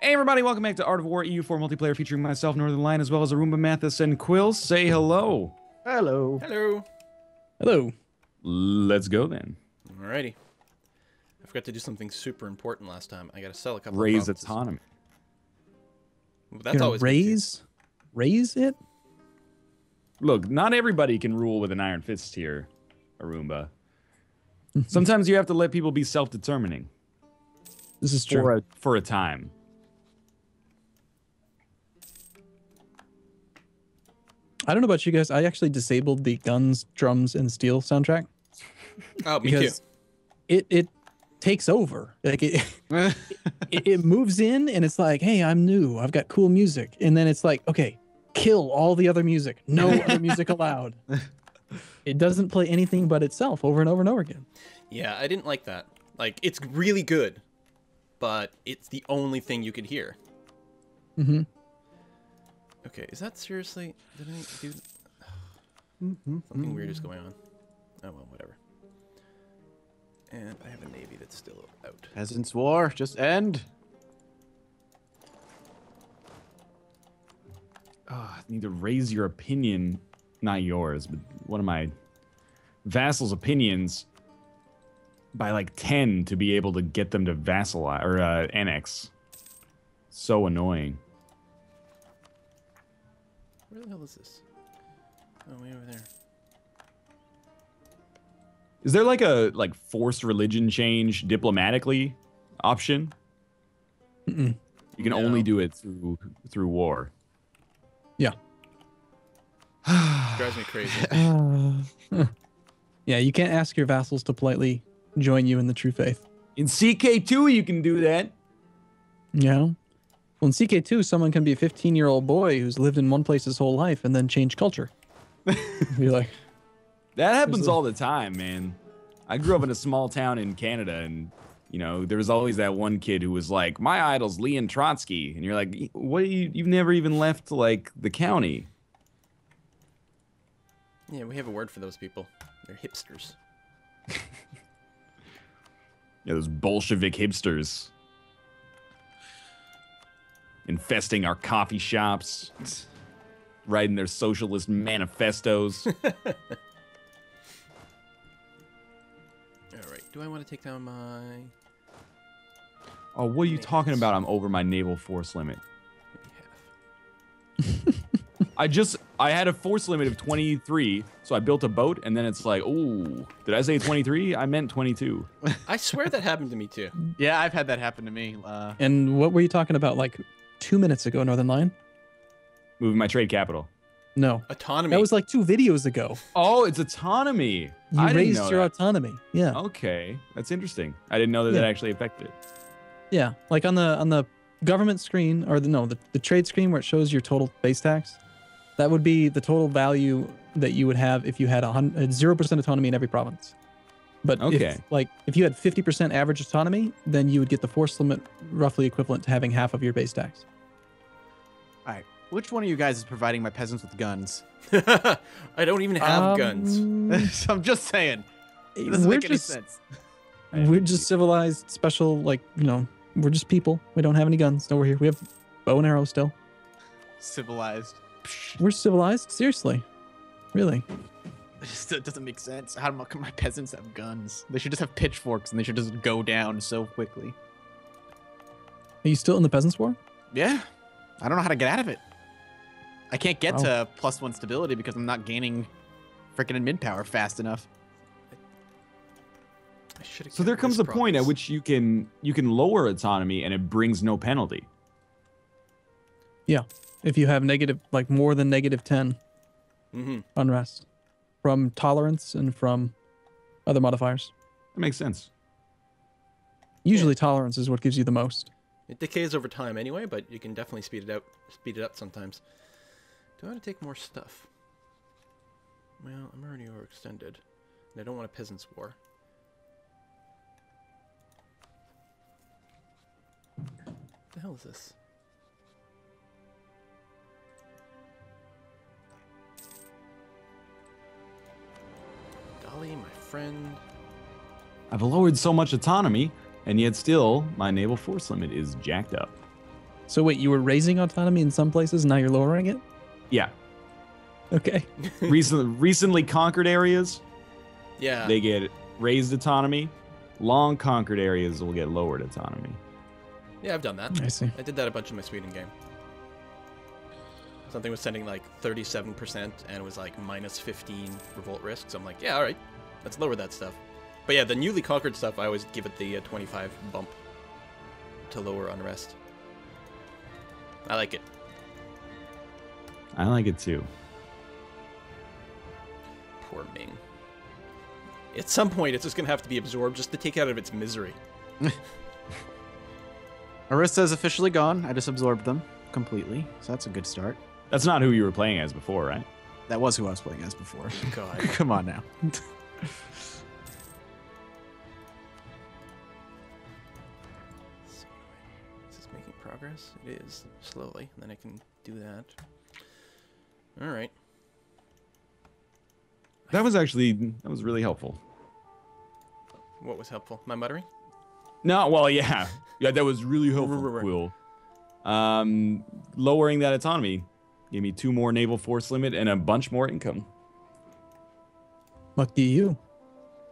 Hey everybody, welcome back to Art of War EU4 multiplayer featuring myself, Northern Lion, as well as Arumba, Mathis, and Quill. Say hello. Hello. Hello. Hello. Let's go then. Alrighty. I forgot to do something super important last time. I gotta sell a couple Raise of provinces. autonomy. That's always good, raise it? Look, not everybody can rule with an iron fist here, Arumba. Sometimes you have to let people be self-determining. This is true. For a time. I don't know about you guys. I actually disabled the Guns, Drums, and Steel soundtrack. Oh, me too. It takes over. Like it moves in and it's like, hey, I'm new. I've got cool music. And then it's like, okay, kill all the other music. No other music allowed. It doesn't play anything but itself over and over and over again. Yeah, I didn't like that. Like, it's really good, but it's the only thing you could hear. Mm-hmm. Okay, is that seriously? Did I do? Something weird is going on. Oh well, whatever. And I have a navy that's still out. Peasants' War, just end. I need to raise your opinion, not yours, but one of my vassals' opinions by like 10 to be able to get them to vassalize or annex. So annoying. Where the hell is this? Oh, way over there. Is there like a forced religion change diplomatically option? Mm-mm. You can only do it through war. Yeah. Drives me crazy. Yeah, you can't ask your vassals to politely join you in the true faith. In CK2 you can do that. Yeah. Well, in CK2, someone can be a 15-year-old boy who's lived in one place his whole life and then change culture. Be like, that happens all the time, man. I grew up in a small town in Canada, and you know there was always that one kid who was like, "My idol's Leon Trotsky," and you're like, "What? You've never even left like the county." Yeah, we have a word for those people. They're hipsters. Yeah, those Bolshevik hipsters infesting our coffee shops, writing their socialist manifestos. Alright, do I want to take down my... Oh, what are you talking about? I'm over my naval force limit. Maybe half. I had a force limit of 23, so I built a boat, and then it's like, oh, did I say 23? I meant 22. I swear that happened to me too. Yeah, I've had that happen to me. and what were you talking about like 2 minutes ago, Northern Lion? Moving my trade capital. No. Autonomy. That was like 2 videos ago. Oh, it's autonomy. You raised your autonomy. Yeah. Okay, that's interesting. I didn't know that that actually affected it. Yeah, like on the government screen, or the trade screen where it shows your total base tax. That would be the total value that you would have if you had 0% autonomy in every province. But if you had 50% average autonomy, then you would get the force limit roughly equivalent to having half of your base tax. All right, which one of you guys is providing my peasants with guns? I don't even have guns. I'm just saying. It doesn't make any sense. We're just civilized, special, we're just people. We don't have any guns. No, we're here. We have bow and arrow still. Civilized. We're civilized? Seriously. Really? It doesn't make sense. How come my peasants have guns? They should just have pitchforks and they should just go down so quickly. Are you still in the Peasants' War? Yeah. I don't know how to get out of it. I can't get to +1 stability because I'm not gaining freaking mid power fast enough. So there comes a point at which you can lower autonomy and it brings no penalty. Yeah. If you have more than -10 unrest from tolerance and from other modifiers. That makes sense. Usually tolerance is what gives you the most. It decays over time anyway, but you can definitely speed it up sometimes. Do I want to take more stuff? Well, I'm already overextended. And I don't want a peasants' war. What the hell is this? Dolly, my friend. I've lowered so much autonomy, and yet still, my naval force limit is jacked up. So wait, you were raising autonomy in some places, now you're lowering it? Yeah. Okay. Recently conquered areas, Yeah. they get raised autonomy. Long conquered areas will get lowered autonomy. Yeah, I've done that. I see. I did that a bunch in my Sweden game. Something was sending like 37% and it was like minus 15 revolt risk. So I'm like, yeah, all right, let's lower that stuff. But yeah, the newly conquered stuff, I always give it the 25 bump to lower unrest. I like it. I like it too. Poor Ming. At some point, it's just going to have to be absorbed just to take it out of its misery. Arista is officially gone. I just absorbed them completely, so that's a good start. That's not who you were playing as before, right? That was who I was playing as before. God. Come on now. So annoying. Is this making progress? It is. Slowly. And then I can do that. Alright. That was really helpful. What was helpful? My muttering? No, well, yeah. Yeah, that was really helpful, Right. Quill. Lowering that autonomy gave me 2 more naval force limit and a bunch more income. Lucky you.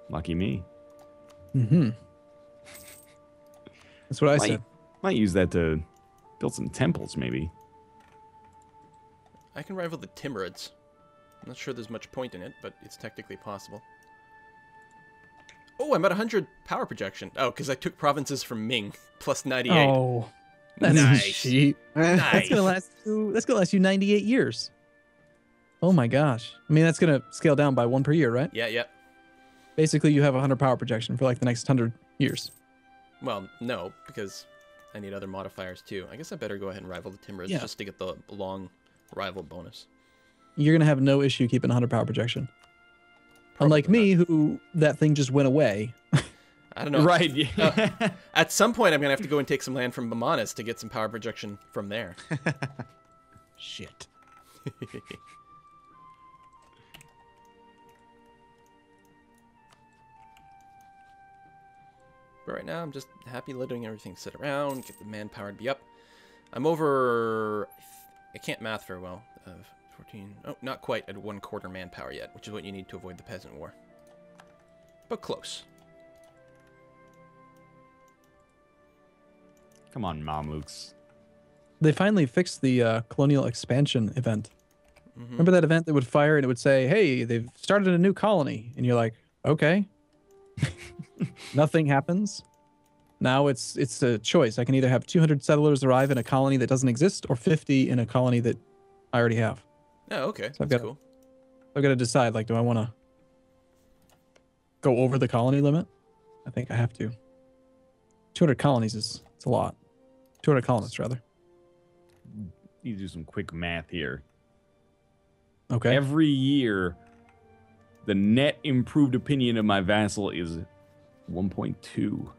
Lucky me. Mm-hmm. That's what I said. Might use that to build some temples, maybe. I can rival the Timurids. I'm not sure there's much point in it, but it's technically possible. Oh, I'm at 100 power projection. Oh, because I took provinces from Ming, plus 98. Oh, that's Nice. cheap. Nice. That's gonna last you 98 years. Oh my gosh. I mean, that's gonna scale down by 1 per year, right? Yeah, yeah. Basically, you have 100 power projection for like the next 100 years. Well, no, because I need other modifiers too. I guess I better go ahead and rival the Timurids Yeah. just to get the long rival bonus. You're gonna have no issue keeping 100 power projection. Unlike Probably me, who that thing just went away. I don't know. Right, yeah. At some point, I'm going to have to go and take some land from Bamanas to get some power projection from there. Shit. But right now, I'm just happy letting everything sit around, get the manpower to be up. I'm over... I can't math very well. 14... Oh, not quite at 1/4 manpower yet, which is what you need to avoid the Peasant War. But close. Come on, Mamluks. They finally fixed the colonial expansion event. Remember that event that would fire and it would say, hey, they've started a new colony. And you're like, okay. Nothing happens. Now it's a choice. I can either have 200 settlers arrive in a colony that doesn't exist or 50 in a colony that I already have. Oh, okay. So I've That's got cool. I've got to decide, like, do I want to go over the colony limit? I think I have to. 200 colonies it's a lot. 200 colonists, rather. Need to do some quick math here. Okay. Every year, the net improved opinion of my vassal is 1.2.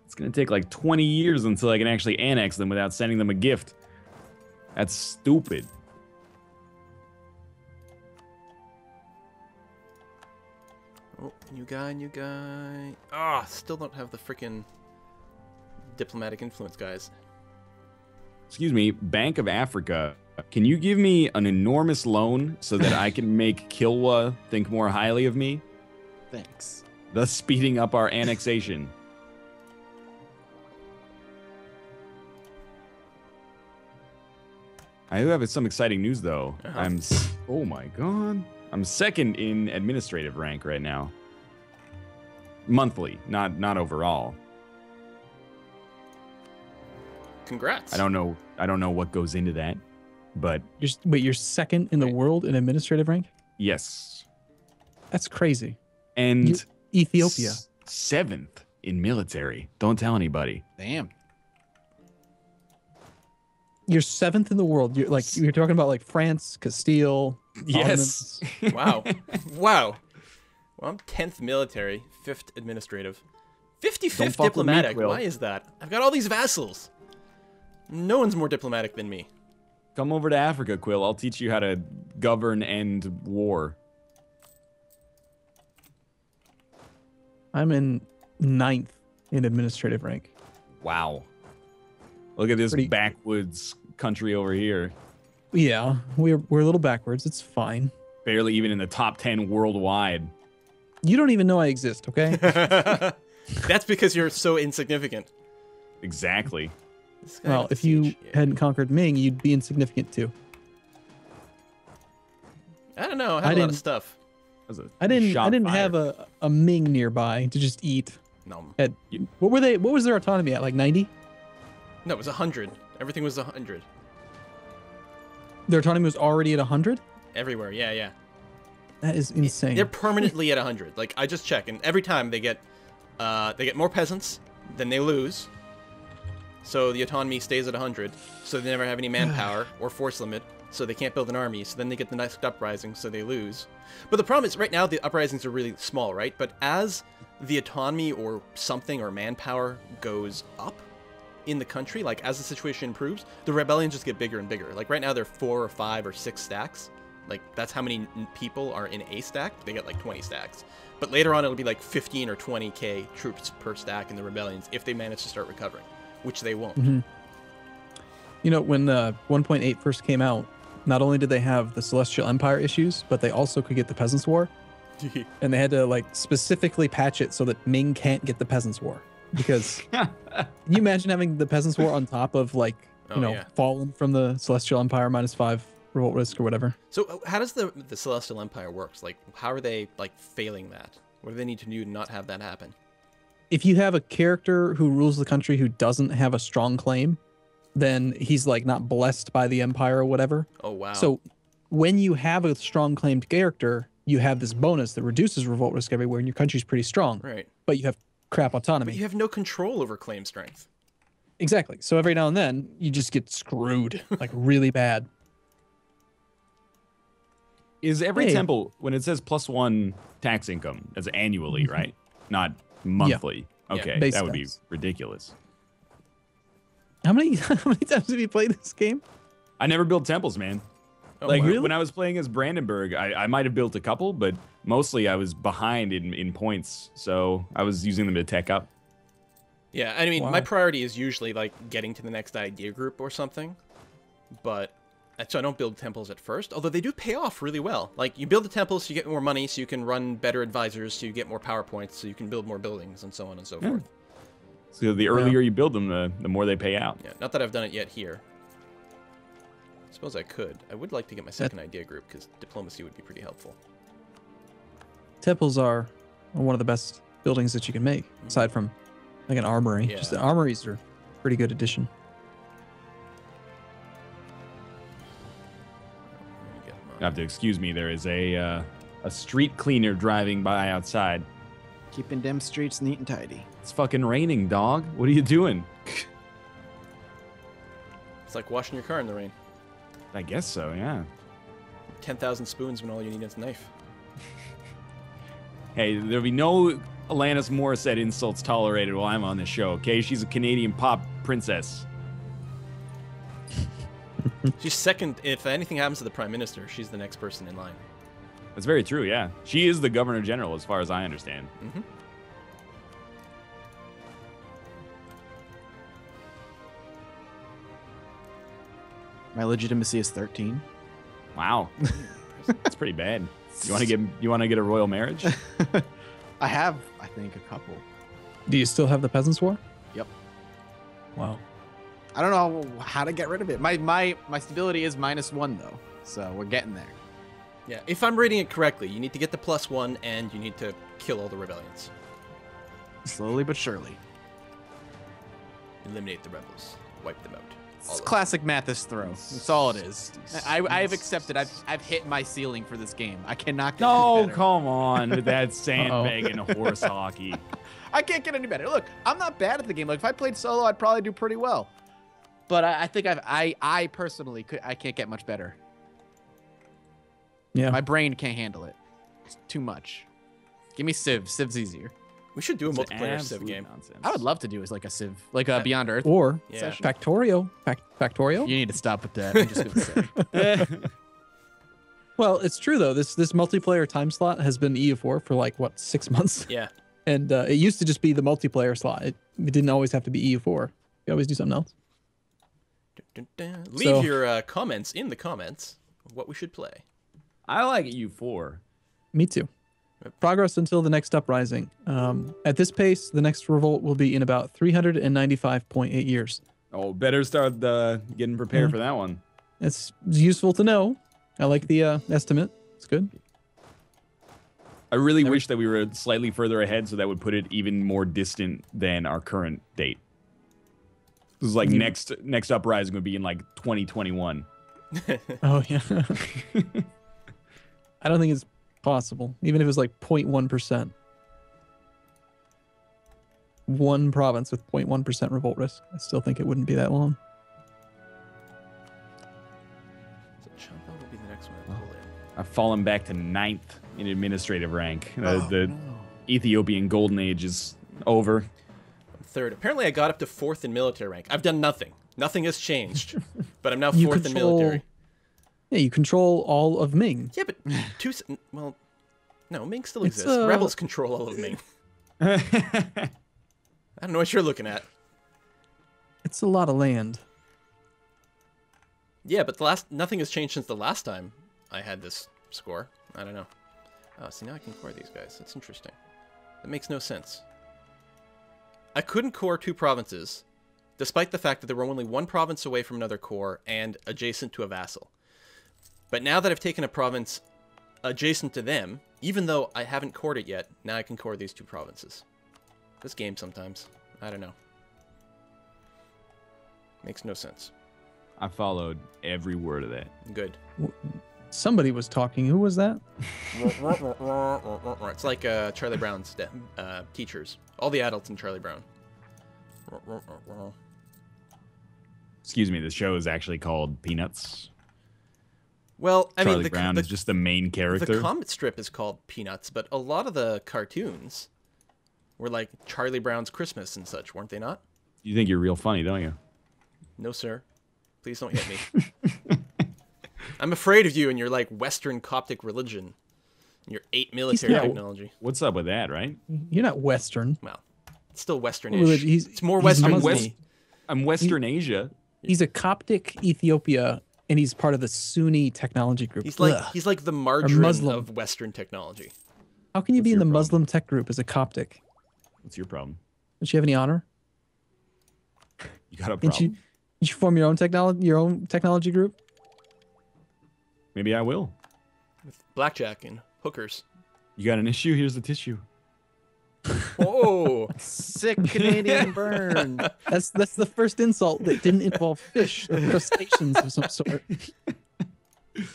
It's going to take like 20 years until I can actually annex them without sending them a gift. That's stupid. Oh, new guy. Ah, still don't have the frickin' diplomatic influence, guys. Excuse me, Bank of Africa. Can you give me an enormous loan so that I can make Kilwa think more highly of me, Thanks. thus speeding up our annexation? I do have some exciting news, though. Uh-huh. Oh my god. I'm second in administrative rank right now. Monthly, not overall. Congrats. I don't know what goes into that, but You're second in the world in administrative rank? yes. That's crazy. And Ethiopia. 7th in military. Don't tell anybody. Damn. You're 7th in the world. You're talking about like France, Castile. Yes. Wow. Wow. Well, I'm 10th military, 5th administrative, Don't 55th fuck with me, diplomatic. Quill. Why is that? I've got all these vassals. No one's more diplomatic than me. Come over to Africa, Quill. I'll teach you how to govern and war. I'm in 9th in administrative rank. Wow. Look at this Pretty- backwoods country over here. Yeah, we're a little backwards. It's fine. Barely even in the top 10 worldwide. You don't even know I exist, okay? That's because you're so insignificant. Exactly. This guy Well, with the if you siege, yeah. hadn't conquered Ming, you'd be insignificant too. I don't know. I I had a lot of didn't- stuff. That was a I didn't shot have fired. a Ming nearby to just eat. No, What were they? What was their autonomy at? Like 90? no, it was 100. Everything was 100 Their autonomy was already at 100? everywhere. Yeah, yeah. That is insane. They're permanently at 100. Like I just check, and every time they get more peasants, then they lose. So the autonomy stays at 100. So they never have any manpower or force limit. So they can't build an army. So then they get the next uprising. So they lose. But the problem is right now the uprisings are really small, right? But as the autonomy or something or manpower goes up in the country, like as the situation improves, the rebellions just get bigger and bigger. Like right now they're 4 or 5 or 6 stacks. Like that's how many people are in a stack. They get like 20 stacks. But later on it'll be like 15 or 20k troops per stack in the rebellions if they manage to start recovering, which they won't. Mhm. You know, when 1.8 first came out, not only did they have the Celestial Empire issues, but they also could get the Peasants' War. And they had to like specifically patch it so that Ming can't get the Peasants' War. Because can you imagine having the Peasants' War on top of like, Oh, yeah. fallen from the Celestial Empire -5 revolt risk or whatever? So how does the Celestial Empire works? Like how are they like failing that? What do they need to do to not have that happen? If you have a character who rules the country who doesn't have a strong claim, then he's like not blessed by the Empire or whatever. Oh wow. So when you have a strong claimed character, you have this bonus that reduces revolt risk everywhere, and your country's pretty strong. right. But you have crap autonomy. But you have no control over claim strength. Exactly. So every now and then you just get screwed, like really bad. Is every Hey. temple, when it says +1 tax income, that's annually, right? Not monthly. Okay, base that would be tax. ridiculous. How many times have you played this game? I never built temples, man. Oh, Like wow. when I was playing as Brandenburg, I might have built a couple, but mostly I was behind in points, so I was using them to tech up. Yeah, I mean, Wow. my priority is usually like getting to the next idea group or something, but so I don't build temples at first. Although they do pay off really well. Like you build the temples, so you get more money, so you can run better advisors, so you get more power points, so you can build more buildings, and so on and so Yeah. forth. So the earlier you build them, the more they pay out. Yeah, not that I've done it yet here. I suppose I could. I would like to get my second idea group because diplomacy would be pretty helpful. Temples are one of the best buildings that you can make, aside from like an armory. Just the Yeah. armories are a pretty good addition. Let me get You have to excuse me. There is a street cleaner driving by outside. Keeping them streets neat and tidy. It's fucking raining, dog. What are you doing? It's like washing your car in the rain. I guess so. Yeah. 10,000 spoons when all you need is a knife. Hey, there'll be no Alanis Morissette insults tolerated while I'm on this show. Okay, she's a Canadian pop princess. She's second. If anything happens to the Prime Minister, she's the next person in line. That's very true. Yeah, she is the Governor General, as far as I understand. Mm-hmm. My legitimacy is 13. Wow, that's pretty bad. You want to get a royal marriage? I have, I think, a couple. Do you still have the Peasants' War? Yep. Wow. I don't know how to get rid of it. My stability is -1 though, so we're getting there. Yeah, if I'm reading it correctly, you need to get the +1 and you need to kill all the rebellions. Slowly but surely. Eliminate the rebels. Wipe them out. All It's of classic Mathis throw. That's all it is. I've accepted. I've hit my ceiling for this game. I cannot get No, any better. come on with that sandbagging horse hockey. I can't get any better. Look, I'm not bad at the game. Like if I played solo, I'd probably do pretty well. But I think I personally I can't get much better. Yeah. My brain can't handle it. It's too much. Give me Civ. Civ's easier. We should do a It's multiplayer Civ absolute game. nonsense. I would love to do is like a Civ, like a Beyond Earth. Or Yeah. session. Factorio. Factorio? You need to stop with that. I'm just gonna say. Well, it's true though. This multiplayer time slot has been EU4 for like what 6 months, Yeah. and it used to just be the multiplayer slot. It didn't always have to be EU4. You always do something else. Leave your comments in the comments of what we should play. I like EU4. Me too. Progress until the next uprising. At this pace, the next revolt will be in about 395.8 years. Oh, better start getting prepared for that one. It's useful to know. I like the estimate. It's good. I really wish that we were slightly further ahead, so that would put it even more distant than our current date. This is like next uprising would be in like 2021. Oh yeah. I don't think it's possible, even if it was like 0.1%. One province with 0.1% revolt risk. I still think it wouldn't be that long. So Champa will be the next one. I've fallen back to 9th in administrative rank. The Ethiopian Golden Age is over. I'm 3rd. Apparently, I got up to 4th in military rank. I've done nothing. Nothing has changed. But I'm now 4th in military. Yeah, you control all of Ming. Yeah, but well, no, Ming still exists. Rebels control all of Ming. I don't know what you're looking at. It's a lot of land. Yeah, but nothing has changed since the last time I had this score. I don't know. Oh, see, now I can core these guys. That's interesting. That makes no sense. I couldn't core 2 provinces, despite the fact that there were only 1 province away from another core and adjacent to a vassal. But now that I've taken a province adjacent to them, even though I haven't cored it yet, now I can core these 2 provinces. This game sometimes. I don't know. Makes no sense. I followed every word of that. Good. Somebody was talking. Who was that? It's like Charlie Brown's teachers. All the adults in Charlie Brown. Excuse me, the show is actually called Peanuts. Well, I Charlie mean, Brown is just the main character. The comic strip is called Peanuts, but a lot of the cartoons were like Charlie Brown's Christmas and such, weren't they not? You think you're real funny, don't you? No, sir. Please don't hit me. I'm afraid of you and your like Western Coptic religion, and your 8 military technology. What's up with that, right? You're not Western. Well, it's still Western-ish. It's more he's Western than Muslim. me. I'm Western Asia. He's a Coptic Ethiopia, and he's part of the Sunni technology group. He's like the margarine of Western technology. How can you be in the Muslim tech group as a Coptic? What's your problem? Don't you have any honor? You got a problem. Did you form your own technology group? Maybe I will. With blackjack and hookers. You got an issue? Here's the tissue. Oh, sick Canadian burn. That's the first insult that didn't involve fish or crustaceans of some sort. It's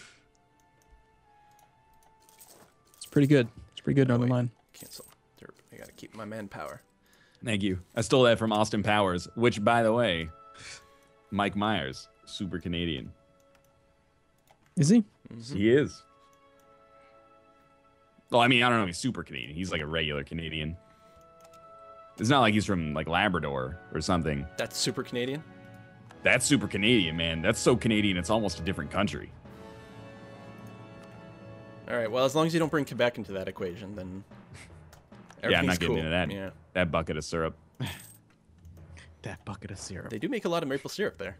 pretty good. It's pretty good, Northern Line. Cancel. I gotta keep my manpower. Thank you. I stole that from Austin Powers, which, by the way, Mike Myers, super Canadian. Is he? Mm-hmm. He is. Well, I mean, I don't know if he's super Canadian. He's like a regular Canadian. It's not like he's from like Labrador or something. That's super Canadian? That's super Canadian, man. That's so Canadian, it's almost a different country. All right, well, as long as you don't bring Quebec into that equation, then yeah, I'm not cool. getting into that. Yeah. That bucket of syrup. That bucket of syrup. They do make a lot of maple syrup there.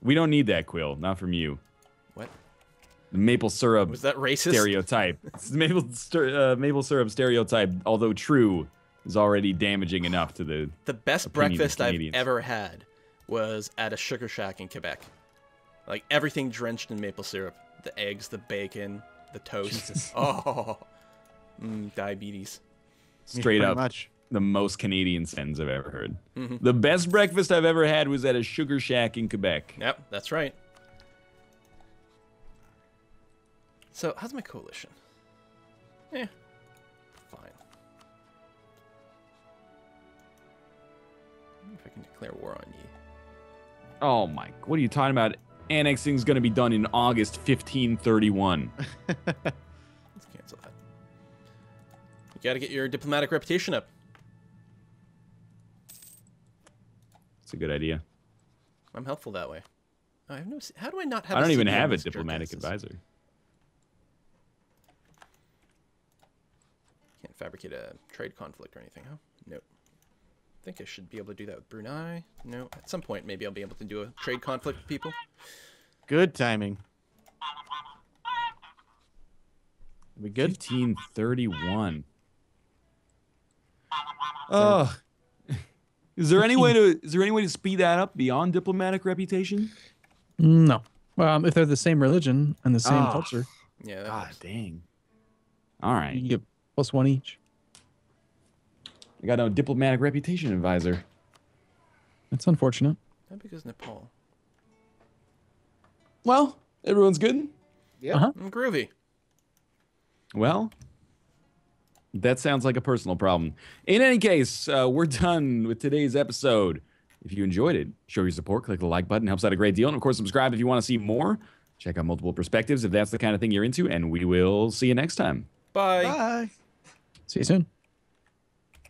We don't need that, Quill. Not from you. What? The maple syrup Was that racist? stereotype. It's the maple syrup stereotype, although true, is already damaging enough to the best opinions of breakfast I've Canadians. ever had was at a sugar shack in Quebec. Like everything drenched in maple syrup. The eggs, the bacon, the toast. Jesus. Oh, diabetes. Straight Pretty up much. the most Canadian sentence I've ever heard. Mm-hmm. The best breakfast I've ever had was at a sugar shack in Quebec. Yep, that's right. So, how's my coalition? Fine. If I can declare war on ye. Oh my, what are you talking about? Annexing's going to be done in August 1531. Let's cancel that. You gotta get your diplomatic reputation up. It's a good idea. I'm helpful that way. I have no. How do I not have? I don't even CB on have a these diplomatic jerkasses? advisor. Can't fabricate a trade conflict or anything, huh? Nope. think I should be able to do that with Brunei. No, at some point maybe I'll be able to do a trade conflict with people. Good timing. We good? 1531. Oh. Is there any way to speed that up beyond diplomatic reputation? No. If they're the same religion and the same culture, Yeah. That God helps. dang. All right. you get +1 each. I got no diplomatic reputation advisor. That's unfortunate. How big is Nepal? Well, everyone's good. Yeah. Groovy. Well, that sounds like a personal problem. In any case, we're done with today's episode. If you enjoyed it, show your support. Click the like button. Helps out a great deal. And, of course, subscribe if you want to see more. Check out multiple perspectives if that's the kind of thing you're into. And we will see you next time. Bye. Bye. See you soon.